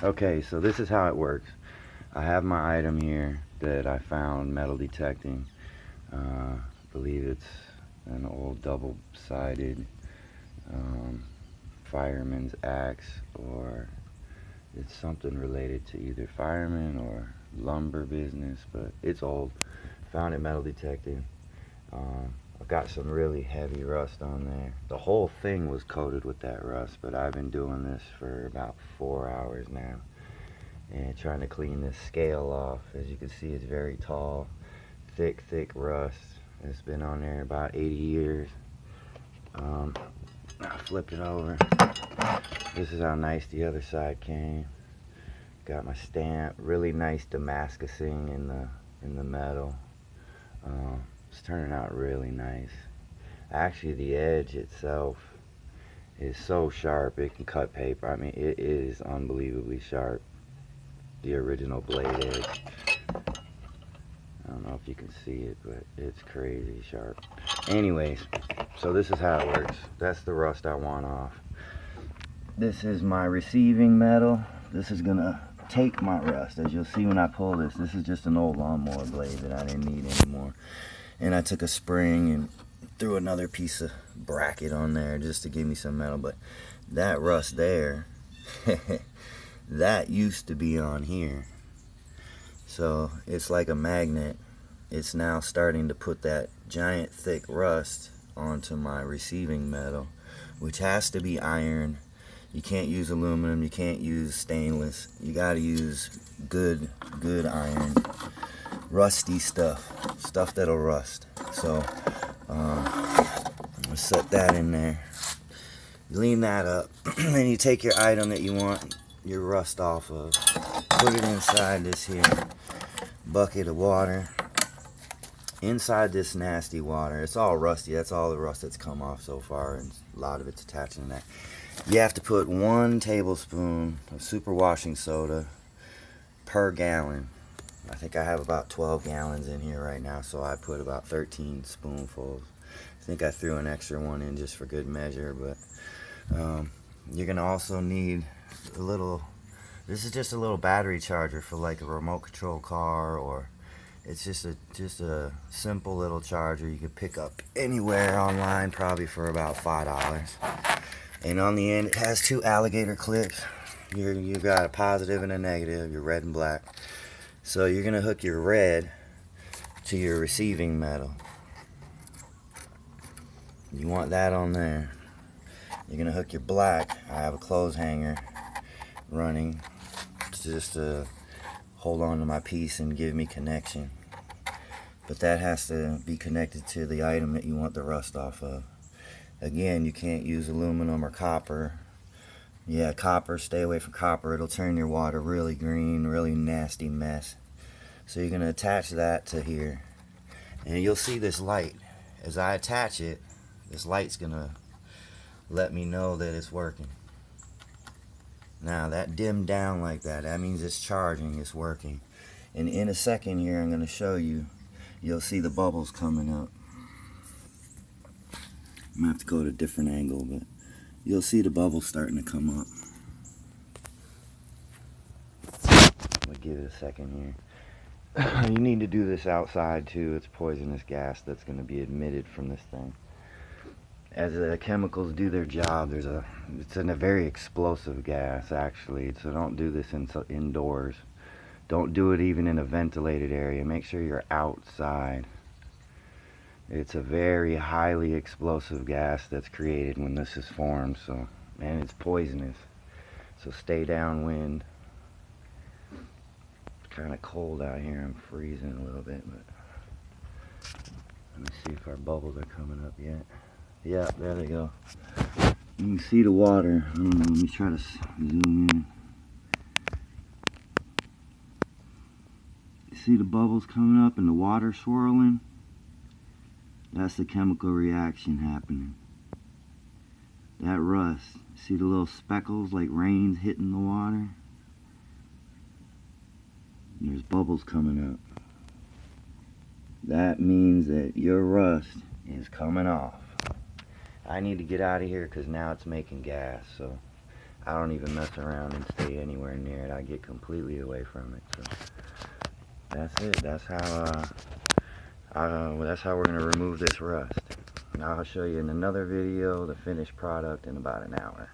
Okay, so this is how it works. I have my item here that I found metal detecting. I believe it's an old double-sided fireman's axe, or it's something related to either fireman or lumber business, but it's old. Found it metal detecting. I've got some really heavy rust on there. The whole thing was coated with that rust, but I've been doing this for about 4 hours now and trying to clean this scale off. As you can see, it's very tall, thick rust. It's been on there about 80 years. I'll flip it over. This is how nice the other side came. Got my stamp, really nice Damascusing in the metal. It's turning out really nice. Actually, the edge itself is so sharp it can cut paper. I mean, it is unbelievably sharp. The original blade edge. I don't know if you can see it, but it's crazy sharp. Anyways, so this is how it works. That's the rust I want off. This is my receiving metal. This is gonna take my rust. As you'll see when I pull this, this is just an old lawnmower blade that I didn't need anymore. And I took a spring and threw another piece of bracket on there just to give me some metal. But that rust there, that used to be on here. So it's like a magnet. It's now starting to put that giant thick rust onto my receiving metal, which has to be iron. You can't use aluminum, you can't use stainless. You gotta use good iron. Rusty stuff that'll rust. So I'm gonna set that in there. Lean that up, then you take your item that you want your rust off of, put it inside this here bucket of water. Inside this nasty water, it's all rusty. That's all the rust that's come off so far, and a lot of it's attached in that. You have to put 1 tablespoon of super washing soda per gallon. I think I have about 12 gallons in here right now, so I put about 13 spoonfuls. I think I threw an extra one in just for good measure, but you're gonna also need a little, this is just a little battery charger for like a remote control car, or it's just a simple little charger you could pick up anywhere online, probably for about $5. And on the end it has 2 alligator clips. You've got a positive and a negative, your red and black. So you're gonna hook your red to your receiving metal. You want that on there. You're gonna hook your black. I have a clothes hanger running just to hold on to my piece and give me connection. But that has to be connected to the item that you want the rust off of. Again, you can't use aluminum or copper. Yeah, copper, stay away from copper. It'll turn your water really green, really nasty mess. So you're gonna attach that to here. And you'll see this light. As I attach it, this light's gonna let me know that it's working. Now that dimmed down like that, that means it's charging, it's working. And in a second here, I'm gonna show you, you'll see the bubbles coming up. I'm gonna have to go to a different angle, but you'll see the bubbles starting to come up. I'm gonna give it a second here. You need to do this outside too. It's poisonous gas that's going to be emitted from this thing. As the chemicals do their job, it's a very explosive gas actually. So don't do this indoors. Don't do it even in a ventilated area. Make sure you're outside. It's a very highly explosive gas that's created when this is formed. So, and it's poisonous. So stay downwind. Kind of cold out here. I'm freezing a little bit, but let me see if our bubbles are coming up yet. Yeah, there they go. You can see the water. I don't know, let me try to zoom in. You see the bubbles coming up and the water swirling? That's the chemical reaction happening. That rust. See the little speckles like rain's hitting the water? There's bubbles coming up. That means that your rust is coming off. I need to get out of here because now it's making gas. So I don't even mess around and stay anywhere near it. I get completely away from it. So that's it. That's how we're gonna remove this rust. Now I'll show you in another video the finished product in about an hour.